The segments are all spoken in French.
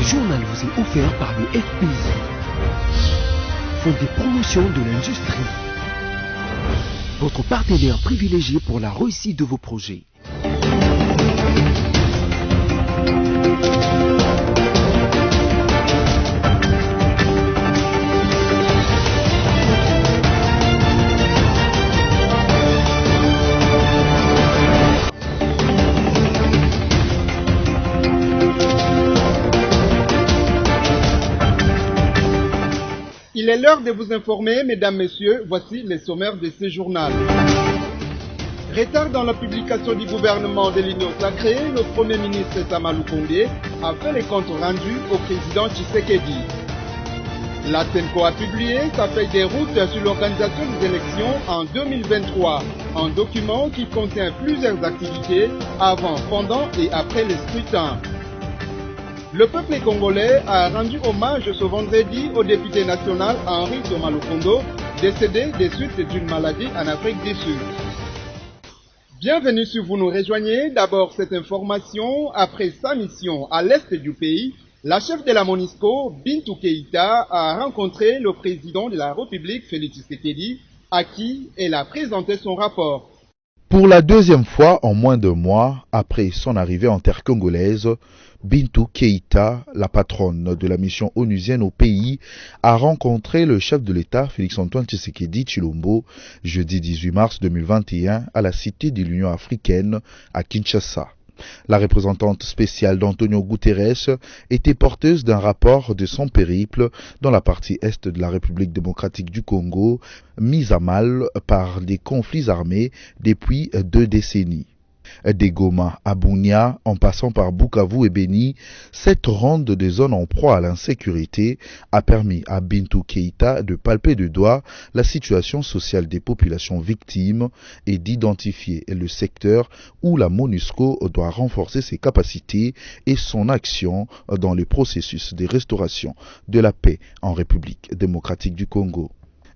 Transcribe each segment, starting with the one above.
journal vous est offert par le FPI, Fonds des promotions de l'industrie, votre partenaire privilégié pour la réussite de vos projets. Il est l'heure de vous informer, mesdames, messieurs, voici les sommaires de ce journal. Retard dans la publication du gouvernement de l'Union sacrée, le Premier ministre Sama Lukonde a fait les comptes rendus au président Tshisekedi. La SENCO a publié sa feuille de route sur l'organisation des élections en 2023, un document qui contient plusieurs activités avant, pendant et après les scrutins. Le peuple congolais a rendu hommage ce vendredi au député national Henri Thomas Lokondo, décédé des suites d'une maladie en Afrique du Sud. Bienvenue si vous nous rejoignez. D'abord cette information, après sa mission à l'est du pays, la chef de la MONUSCO, Bintou Keïta, a rencontré le président de la République, Félix Tshisekedi, à qui elle a présenté son rapport. Pour la deuxième fois en moins de mois après son arrivée en terre congolaise, Bintou Keïta, la patronne de la mission onusienne au pays, a rencontré le chef de l'État, Félix-Antoine Tshisekedi Tshilombo, jeudi 18 mars 2021 à la Cité de l'Union africaine à Kinshasa. La représentante spéciale d'Antonio Guterres était porteuse d'un rapport de son périple dans la partie est de la République démocratique du Congo, mise à mal par des conflits armés depuis 2 décennies. Des Goma à Bunia, en passant par Bukavu et Beni, cette ronde des zones en proie à l'insécurité a permis à Bintou Keïta de palper du doigt la situation sociale des populations victimes et d'identifier le secteur où la MONUSCO doit renforcer ses capacités et son action dans le processus de restauration de la paix en République démocratique du Congo.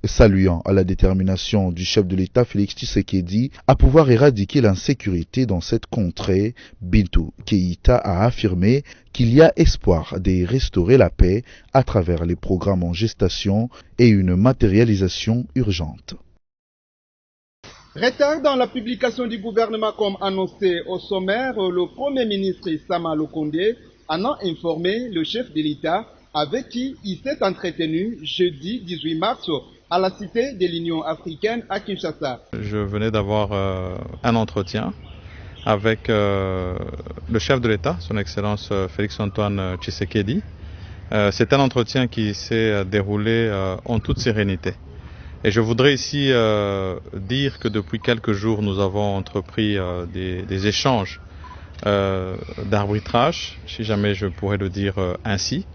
Saluant à la détermination du chef de l'État Félix Tshisekedi à pouvoir éradiquer l'insécurité dans cette contrée, Bintou Keïta a affirmé qu'il y a espoir de restaurer la paix à travers les programmes en gestation et une matérialisation urgente. Retard dans la publication du gouvernement comme annoncé au sommaire, le Premier ministre Sama Lukonde en a informé le chef de l'État avec qui il s'est entretenu jeudi 18 mars à la Cité de l'Union africaine à Kinshasa. Je venais d'avoir un entretien avec le chef de l'État, son Excellence Félix-Antoine Tshisekedi. C'est un entretien qui s'est déroulé en toute sérénité. Et je voudrais ici dire que depuis quelques jours, nous avons entrepris des échanges d'arbitrage, si jamais je pourrais le dire ainsi.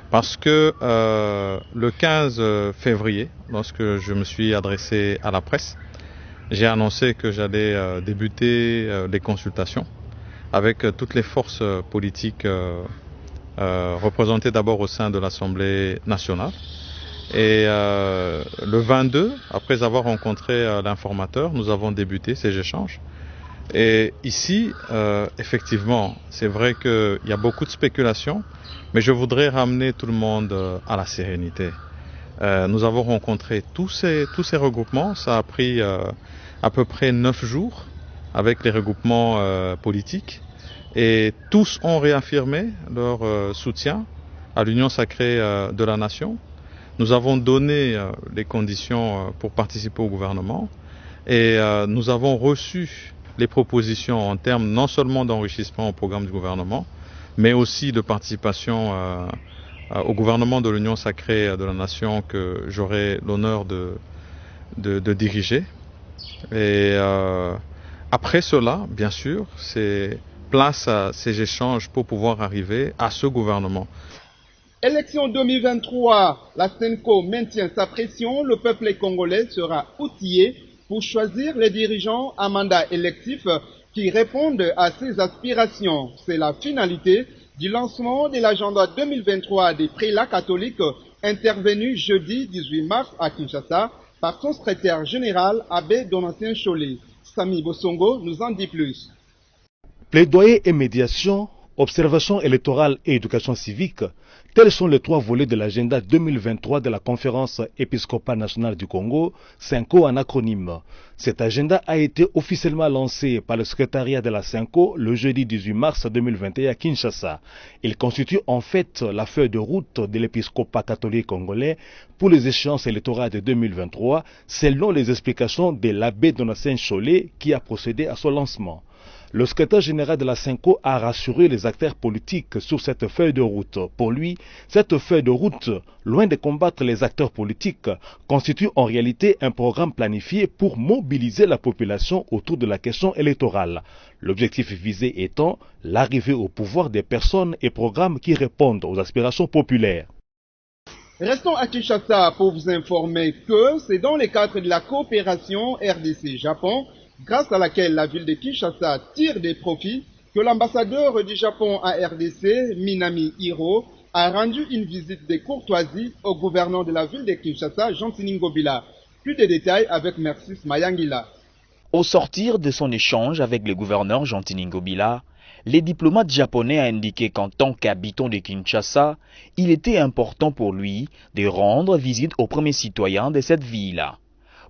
Parce que le 15 février, lorsque je me suis adressé à la presse, j'ai annoncé que j'allais débuter les consultations avec toutes les forces politiques représentées d'abord au sein de l'Assemblée nationale. Et le 22, après avoir rencontré l'informateur, nous avons débuté ces échanges. Et ici, effectivement, c'est vrai qu'il y a beaucoup de spéculations, mais je voudrais ramener tout le monde à la sérénité. Nous avons rencontré tous ces regroupements, ça a pris à peu près 9 jours avec les regroupements politiques, et tous ont réaffirmé leur soutien à l'Union sacrée de la nation. Nous avons donné les conditions pour participer au gouvernement, et nous avons reçu les propositions en termes non seulement d'enrichissement au programme du gouvernement, mais aussi de participation au gouvernement de l'Union sacrée de la nation que j'aurai l'honneur de diriger. Et après cela, bien sûr, c'est place à ces échanges pour pouvoir arriver à ce gouvernement. Élection 2023, la SENCO maintient sa pression, le peuple congolais sera outillé pour choisir les dirigeants à mandat électif qui répondent à ses aspirations. C'est la finalité du lancement de l'agenda 2023 des prélats catholiques intervenu jeudi 18 mars à Kinshasa par son secrétaire général Abbé Donatien Cholé. Sami Bosongo nous en dit plus. Plaidoyer et médiation Observation électorale et éducation civique, tels sont les 3 volets de l'agenda 2023 de la conférence épiscopale nationale du Congo, CENCO en acronyme. Cet agenda a été officiellement lancé par le secrétariat de la CENCO le jeudi 18 mars 2021 à Kinshasa. Il constitue en fait la feuille de route de l'épiscopat catholique congolais pour les échéances électorales de 2023, selon les explications de l'abbé Donatien Cholet qui a procédé à son lancement. Le secrétaire général de la CENCO a rassuré les acteurs politiques sur cette feuille de route. Pour lui, cette feuille de route, loin de combattre les acteurs politiques, constitue en réalité un programme planifié pour mobiliser la population autour de la question électorale. L'objectif visé étant l'arrivée au pouvoir des personnes et programmes qui répondent aux aspirations populaires. Restons à Kinshasa pour vous informer que c'est dans le cadre de la coopération RDC-Japon, grâce à laquelle la ville de Kinshasa tire des profits, que l'ambassadeur du Japon à RDC, Minami Hiro, a rendu une visite de courtoisie au gouverneur de la ville de Kinshasa, Jean-Tini Ngobila. Plus de détails avec Mercis Mayangila. Au sortir de son échange avec le gouverneur Jean-Tini Ngobila, les diplomates japonais ont indiqué qu'en tant qu'habitant de Kinshasa, il était important pour lui de rendre visite aux premiers citoyens de cette ville.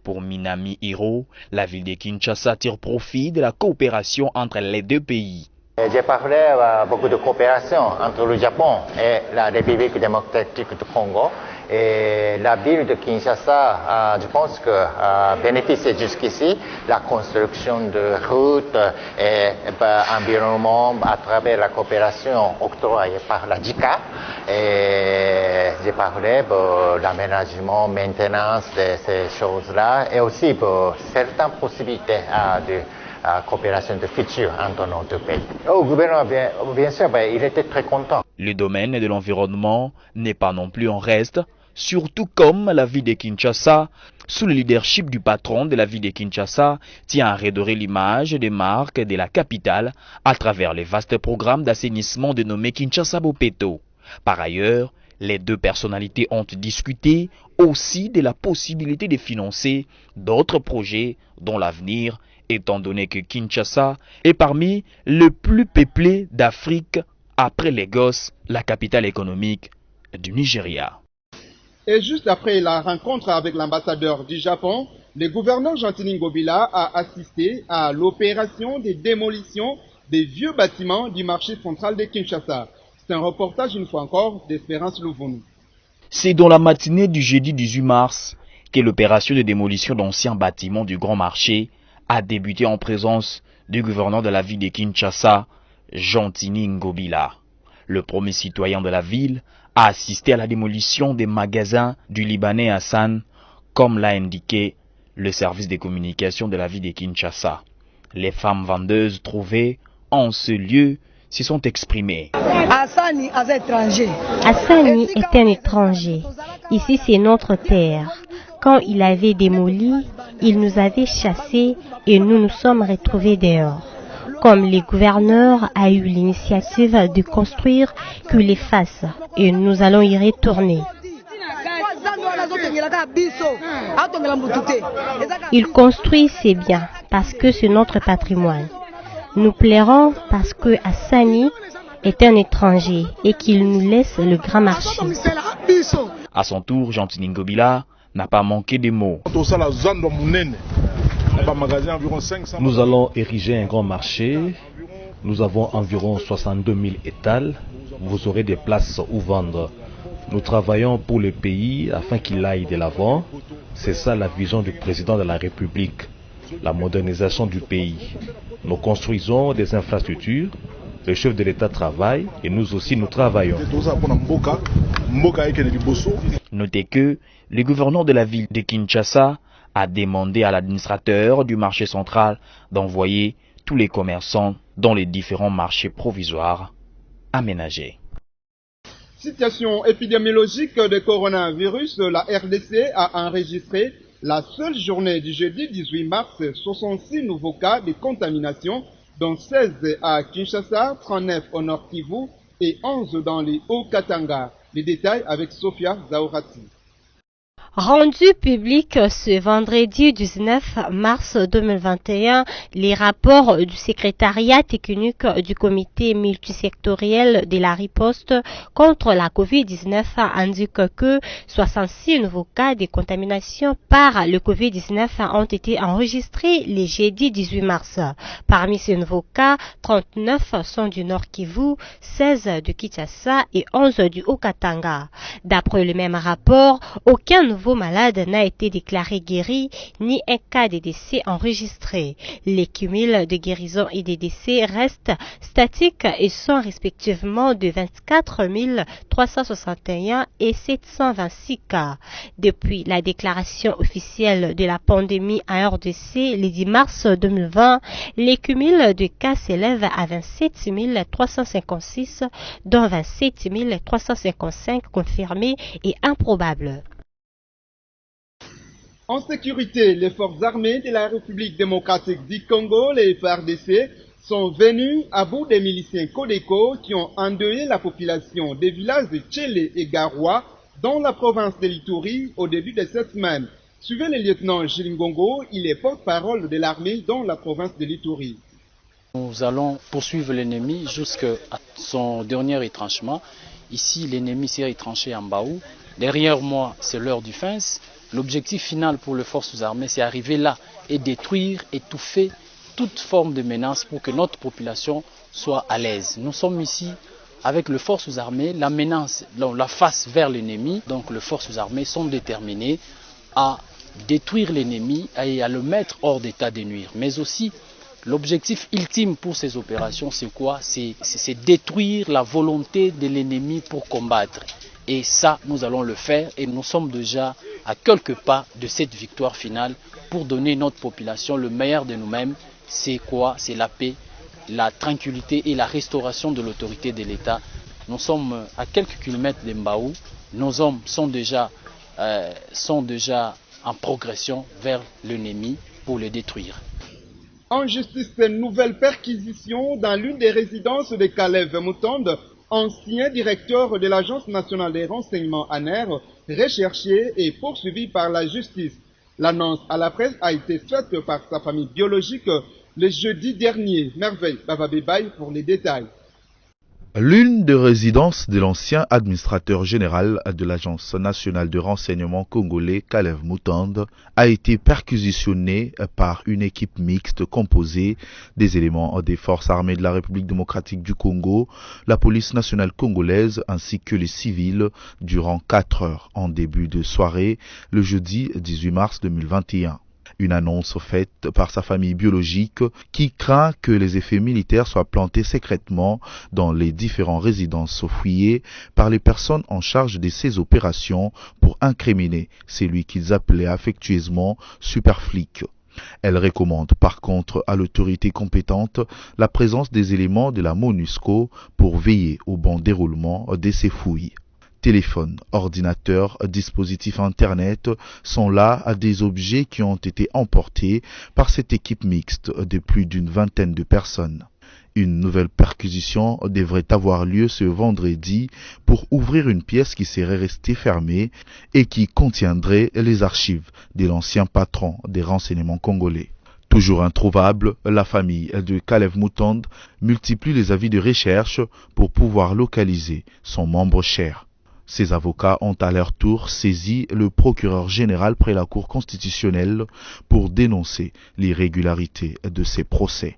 Pour Minami Hiro, la ville de Kinshasa tire profit de la coopération entre les deux pays. J'ai parlé beaucoup de coopération entre le Japon et la République démocratique du Congo. Et la ville de Kinshasa, je pense que bénéficie jusqu'ici la construction de routes et environnement à travers la coopération octroyée par la JICA. Et j'ai parlé de l'aménagement, maintenance de ces choses-là et aussi pour certaines possibilités de coopération de futur entre nos deux pays. Au gouvernement, bien sûr, il était très content. Le domaine de l'environnement n'est pas non plus en reste, surtout comme la ville de Kinshasa, sous le leadership du patron de la ville de Kinshasa, tient à redorer l'image des marques de la capitale à travers les vastes programmes d'assainissement dénommés Kinshasa Bopeto. Par ailleurs, les deux personnalités ont discuté aussi de la possibilité de financer d'autres projets dont l'avenir, étant donné que Kinshasa est parmi les plus peuplés d'Afrique après Lagos, la capitale économique du Nigeria. Et juste après la rencontre avec l'ambassadeur du Japon, le gouverneur Jean-Tini Ngobila a assisté à l'opération de démolition des vieux bâtiments du marché central de Kinshasa. C'est un reportage une fois encore d'Espérance Louvonou. C'est dans la matinée du jeudi 18 mars que l'opération de démolition d'anciens bâtiments du Grand Marché a débuté en présence du gouverneur de la ville de Kinshasa, Jean-Tini Ngobila. Le premier citoyen de la ville a assisté à la démolition des magasins du Libanais Hassan, comme l'a indiqué le service de communication de la ville de Kinshasa. Les femmes vendeuses trouvées en ce lieu se sont exprimées. Hassani est un étranger. Ici, c'est notre terre. Quand il avait démoli, il nous avait chassés et nous nous sommes retrouvés dehors. Comme le gouverneur a eu l'initiative de construire qu'il les fasse et nous allons y retourner. Il construit ses biens parce que c'est notre patrimoine. Nous plairons parce que Hassani est un étranger et qu'il nous laisse le grand marché. À son tour, Jean-Tini Ngobila n'a pas manqué de mots. Nous allons ériger un grand marché. Nous avons environ 62 000 étals. Vous aurez des places où vendre. Nous travaillons pour le pays afin qu'il aille de l'avant. C'est ça la vision du président de la République, la modernisation du pays. Nous construisons des infrastructures. Le chef de l'État travaille et nous aussi nous travaillons. Notez que le gouverneur de la ville de Kinshasa a demandé à l'administrateur du marché central d'envoyer tous les commerçants dans les différents marchés provisoires aménagés. Situation épidémiologique de coronavirus, la RDC a enregistré la seule journée du jeudi 18 mars 66 nouveaux cas de contamination, dont 16 à Kinshasa, 39 au Nord Kivu et 11 dans les Hauts-Katanga. Les détails avec Sophia Zaorati. Rendu public ce vendredi 19 mars 2021, les rapports du secrétariat technique du comité multisectoriel de la riposte contre la COVID-19 indiquent que 66 nouveaux cas de contamination par le COVID-19 ont été enregistrés le jeudi 18 mars. Parmi ces nouveaux cas, 39 sont du Nord Kivu, 16 du Kinshasa et 11 du Haut-Katanga. D'après le même rapport, aucun nouveau malade n'a été déclaré guéri, ni un cas de décès enregistré. Les cumuls de guérison et de décès restent statiques et sont respectivement de 24 361 et 726 cas. Depuis la déclaration officielle de la pandémie en RDC le 10 mars 2020, les cumuls de cas s'élèvent à 27 356, dont 27 355 confirmés et improbables. En sécurité, les forces armées de la République démocratique du Congo, les FARDC, sont venus à bout des miliciens Codeco qui ont endeuillé la population des villages de Tchélé et Garoua dans la province de l'Ituri au début de cette semaine. Suivez le lieutenant Gilles Ngongo, il est porte-parole de l'armée dans la province de l'Ituri. Nous allons poursuivre l'ennemi jusqu'à son dernier retranchement. Ici, l'ennemi s'est retranché en Baou. Derrière moi, c'est l'heure du Fens. L'objectif final pour les forces armées, c'est arriver là et détruire, étouffer toute forme de menace pour que notre population soit à l'aise. Nous sommes ici avec les forces armées, la menace, la face vers l'ennemi. Donc les forces armées sont déterminées à détruire l'ennemi et à le mettre hors d'état de nuire. Mais aussi, l'objectif ultime pour ces opérations, c'est quoi? C'est détruire la volonté de l'ennemi pour combattre. Et ça, nous allons le faire et nous sommes déjà à quelques pas de cette victoire finale pour donner à notre population le meilleur de nous-mêmes. C'est quoi? C'est la paix, la tranquillité et la restauration de l'autorité de l'État. Nous sommes à quelques kilomètres de Mbaou. Nos hommes sont déjà en progression vers l'ennemi pour le détruire. En justice, une nouvelle perquisition dans l'une des résidences de Caleb Moutonde, ancien directeur de l'Agence nationale des renseignements ANER, recherché et poursuivi par la justice. L'annonce à la presse a été faite par sa famille biologique le jeudi dernier. Merveille Bababébaï pour les détails. L'une des résidences de l'ancien administrateur général de l'Agence nationale de renseignement congolais, Caleb Moutonde, a été perquisitionnée par une équipe mixte composée des éléments des forces armées de la République démocratique du Congo, la police nationale congolaise ainsi que les civils durant 4 heures en début de soirée le jeudi 18 mars 2021. Une annonce faite par sa famille biologique qui craint que les effets militaires soient plantés secrètement dans les différentes résidences fouillées par les personnes en charge de ces opérations pour incriminer celui qu'ils appelaient affectueusement superflic. Elle recommande par contre à l'autorité compétente la présence des éléments de la MONUSCO pour veiller au bon déroulement de ces fouilles. Téléphones, ordinateurs, dispositifs Internet sont là à des objets qui ont été emportés par cette équipe mixte de plus d'une vingtaine de personnes. Une nouvelle perquisition devrait avoir lieu ce vendredi pour ouvrir une pièce qui serait restée fermée et qui contiendrait les archives de l'ancien patron des renseignements congolais. Toujours introuvable, la famille de Caleb Moutonde multiplie les avis de recherche pour pouvoir localiser son membre cher. Ces avocats ont à leur tour saisi le procureur général près la Cour constitutionnelle pour dénoncer l'irrégularité de ces procès.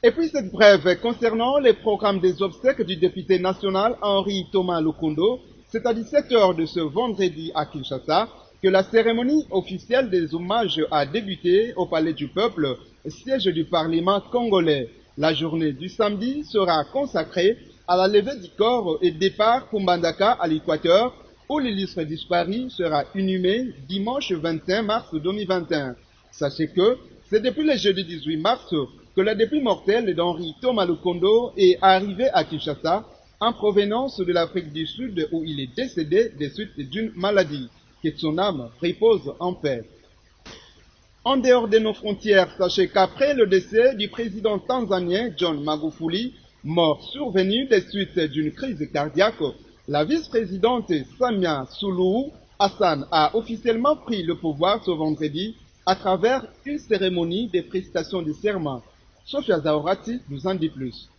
Et puis cette brève concernant les programmes des obsèques du député national Henri Thomas Lukundo, c'est à 17h de ce vendredi à Kinshasa que la cérémonie officielle des hommages a débuté au Palais du Peuple, siège du Parlement congolais. La journée du samedi sera consacrée à la levée du corps et départ pour Mbandaka à l'Équateur, où l'illustre disparu sera inhumé dimanche 21 mars 2021. Sachez que c'est depuis le jeudi 18 mars que le dépôt mortel d'Henri Thomas Lukundo est arrivé à Kinshasa en provenance de l'Afrique du Sud où il est décédé des suites d'une maladie. Que son âme repose en paix. En dehors de nos frontières, sachez qu'après le décès du président tanzanien John Magufuli, mort survenu des suites d'une crise cardiaque, la vice-présidente Samia Suluhu Hassan a officiellement pris le pouvoir ce vendredi à travers une cérémonie de prestation de serment. Sofia Zaorati nous en dit plus.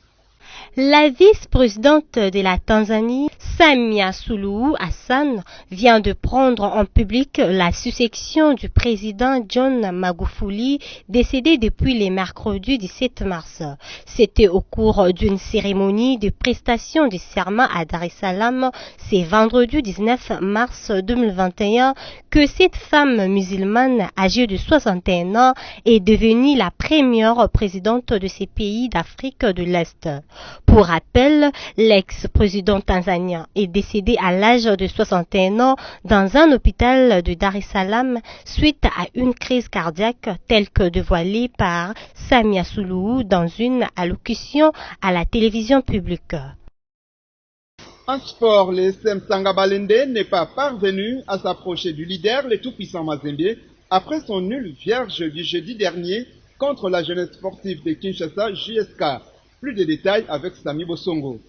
La vice-présidente de la Tanzanie, Samia Suluhu Hassan, vient de prendre en public la succession du président John Magufuli, décédé depuis le mercredi 17 mars. C'était au cours d'une cérémonie de prestation du serment à Dar es Salaam, c'est vendredi 19 mars 2021, que cette femme musulmane âgée de 61 ans est devenue la première présidente de ces pays d'Afrique de l'Est. Pour rappel, l'ex-président tanzanien est décédé à l'âge de 61 ans dans un hôpital de Dar es Salaam suite à une crise cardiaque telle que dévoilée par Samia Suluhu dans une allocution à la télévision publique. En sport, le SM Sangabalende n'est pas parvenu à s'approcher du leader, le tout-puissant Mazembe, après son nul vierge du jeudi dernier contre la jeunesse sportive de Kinshasa, JSK. Plus de détails avec Sami Bosongo.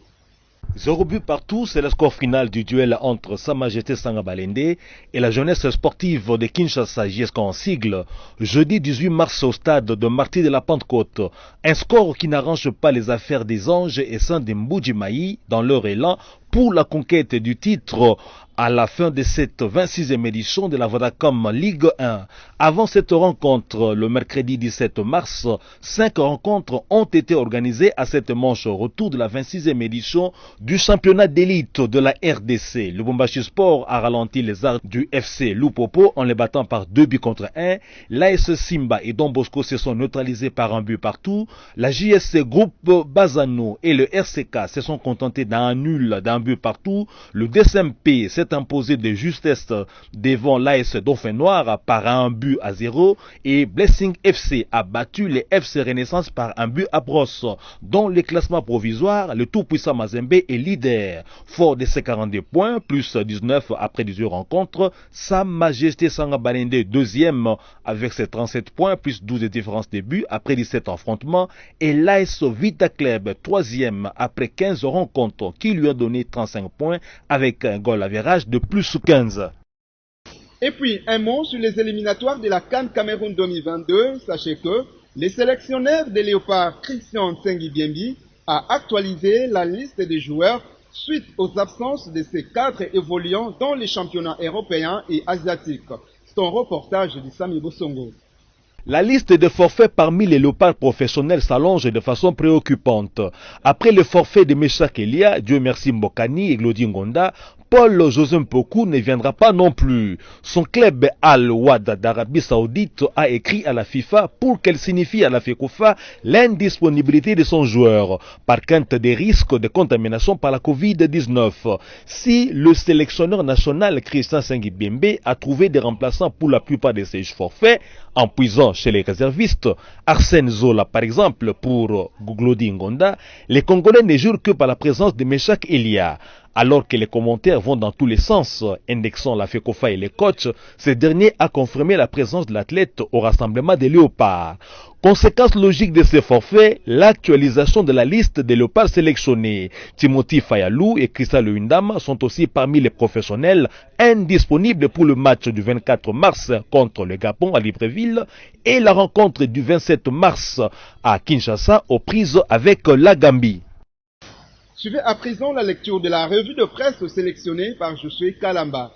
0 but partout, c'est le score final du duel entre Sa Majesté Sangabalende et la jeunesse sportive de Kinshasa, JSK en sigle, jeudi 18 mars au stade de Martyrs de la Pentecôte. Un score qui n'arrange pas les affaires des Anges et Saints de Mbuji-Mayi dans leur élan pour la conquête du titre à la fin de cette 26e édition de la Vodacom Ligue 1. Avant cette rencontre, le mercredi 17 mars, 5 rencontres ont été organisées à cette manche au retour de la 26e édition du championnat d'élite de la RDC. Le Lubumbashi Sport a ralenti les arts du FC Lupopo en les battant par 2 buts contre 1. L'AS Simba et Don Bosco se sont neutralisés par un but partout. La JSC Groupe Bazano et le RCK se sont contentés d'un nul d'un but partout. Le DSMP s'est imposé de justesse devant l'AS Dauphin Noir par un but à 0 et Blessing FC a battu les FC Renaissance par un but à brosse. Dans les classements provisoires, le tout-puissant Mazembe est leader. Fort de ses 42 points, plus 19 après 18 rencontres, Sa Majesté Sangabalende deuxième avec ses 37 points, plus 12 de différence de buts après 17 affrontements et l'AS Vita Club troisième après 15 rencontres qui lui a donné 35 points avec un goal average de plus 15. Et puis, un mot sur les éliminatoires de la CAN Cameroun 2022. Sachez que le sélectionneur des Léopards, Christian Nsengi-Biembi, a actualisé la liste des joueurs suite aux absences de ces cadres évoluant dans les championnats européens et asiatiques. C'est un reportage de Sami Bosongo. La liste de forfaits parmi les léopards professionnels s'allonge de façon préoccupante. Après le forfait de Meshak Elia, Dieu merci Mbokani et Glody Ngonda, Paul José Mpoku ne viendra pas non plus. Son club Al-Wad d'Arabie Saoudite a écrit à la FIFA pour qu'elle signifie à la FECOFA l'indisponibilité de son joueur par crainte des risques de contamination par la Covid-19. Si le sélectionneur national Christian Nsengi-Biembi a trouvé des remplaçants pour la plupart de ses forfaits, en puisant chez les réservistes, Arsène Zola par exemple pour Glody Ngonda, les Congolais ne jurent que par la présence de Meshak Elia. Alors que les commentaires vont dans tous les sens, indexant la FECOFA et les coachs, ce dernier a confirmé la présence de l'athlète au rassemblement des léopards. Conséquence logique de ces forfaits, l'actualisation de la liste des léopards sélectionnés. Timothy Fayalou et Christa Lewindam sont aussi parmi les professionnels indisponibles pour le match du 24 mars contre le Gabon à Libreville et la rencontre du 27 mars à Kinshasa aux prises avec la Gambie. Suivez à présent la lecture de la revue de presse sélectionnée par Josué Kalamba.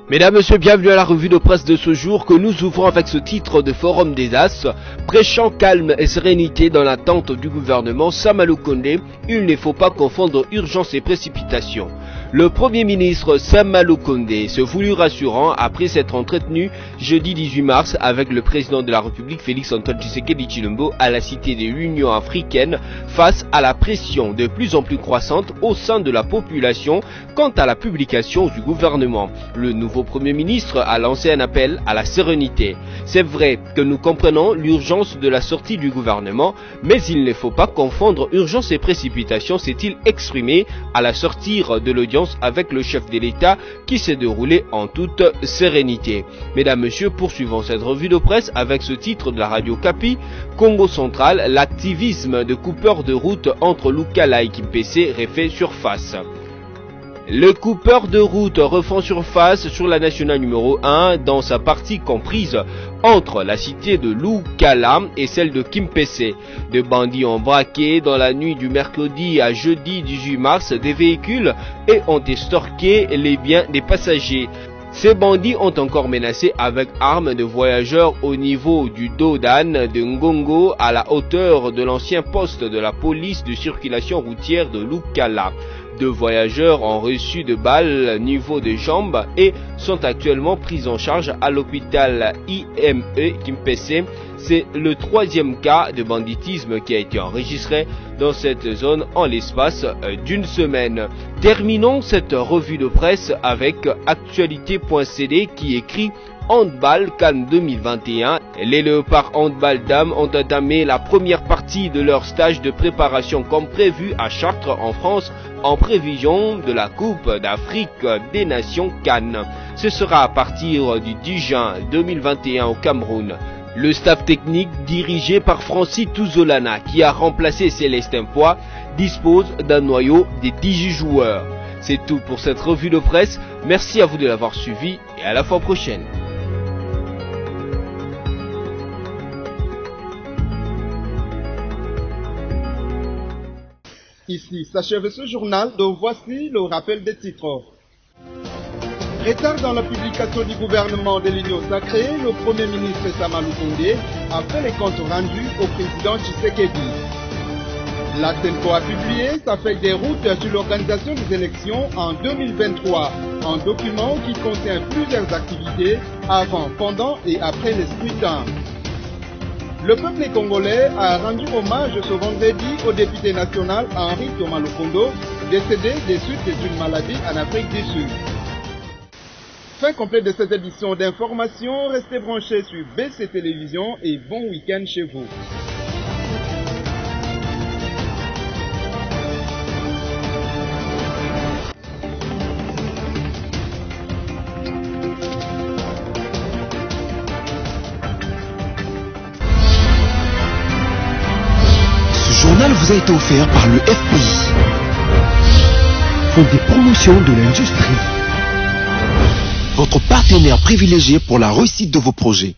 Mesdames, Messieurs, bienvenue à la revue de presse de ce jour que nous ouvrons avec ce titre de Forum des As. Prêchant calme et sérénité dans l'attente du gouvernement Samalou Kondé, il ne faut pas confondre urgence et précipitation. Le Premier ministre Samalou Kondé se voulut rassurant après s'être entretenu jeudi 18 mars avec le président de la République Félix-Antoine Tshisekedi Tshilombo à la Cité de l'Union africaine face à la pression de plus en plus croissante au sein de la population quant à la publication du gouvernement. Le nouveau Premier ministre a lancé un appel à la sérénité. C'est vrai que nous comprenons l'urgence de la sortie du gouvernement, mais il ne faut pas confondre urgence et précipitation, s'est-il exprimé à la sortie de l'audience audience avec le chef de l'État qui s'est déroulée en toute sérénité. Mesdames, Messieurs, poursuivons cette revue de presse avec ce titre de la radio Kapi. Congo central, l'activisme de coupeurs de route entre Lukala et Kimpese refait surface. Le coupeur de route refont surface sur la nationale numéro 1 dans sa partie comprise entre la cité de Lukala et celle de Kimpese. Des bandits ont braqué dans la nuit du mercredi à jeudi 18 mars des véhicules et ont extorqué les biens des passagers. Ces bandits ont encore menacé avec armes de voyageurs au niveau du dos d'âne de Ngongo à la hauteur de l'ancien poste de la police de circulation routière de Lukala. 2 voyageurs ont reçu de balles niveau des jambes et sont actuellement pris en charge à l'hôpital IME Kimpese. C'est le 3e cas de banditisme qui a été enregistré dans cette zone en l'espace d'une semaine. Terminons cette revue de presse avec actualité.cd qui écrit Handball Cannes 2021. Les Léopards Handball Dames ont entamé la première partie de leur stage de préparation comme prévu à Chartres en France en prévision de la Coupe d'Afrique des Nations Cannes. Ce sera à partir du 10 juin 2021 au Cameroun. Le staff technique dirigé par Francis Touzolana qui a remplacé Célestin Poix dispose d'un noyau de 18 joueurs. C'est tout pour cette revue de presse. Merci à vous de l'avoir suivi et à la fois prochaine. Ici s'achève ce journal, donc voici le rappel des titres. Retard dans la publication du gouvernement de l'Union sacrée, le Premier ministre Samaloukonde a fait les comptes rendus au président Tshisekedi. La CENCO a publié sa feuille des routes sur l'organisation des élections en 2023, un document qui contient plusieurs activités avant, pendant et après les scrutins. Le peuple congolais a rendu hommage ce vendredi au député national Henri Thomas Lokondo, décédé des suites d'une maladie en Afrique du Sud. Fin complet de cette édition d'information, restez branchés sur BC Télévision et bon week-end chez vous. Vous a été offert par le FPI, Fonds des promotions de l'industrie, votre partenaire privilégié pour la réussite de vos projets.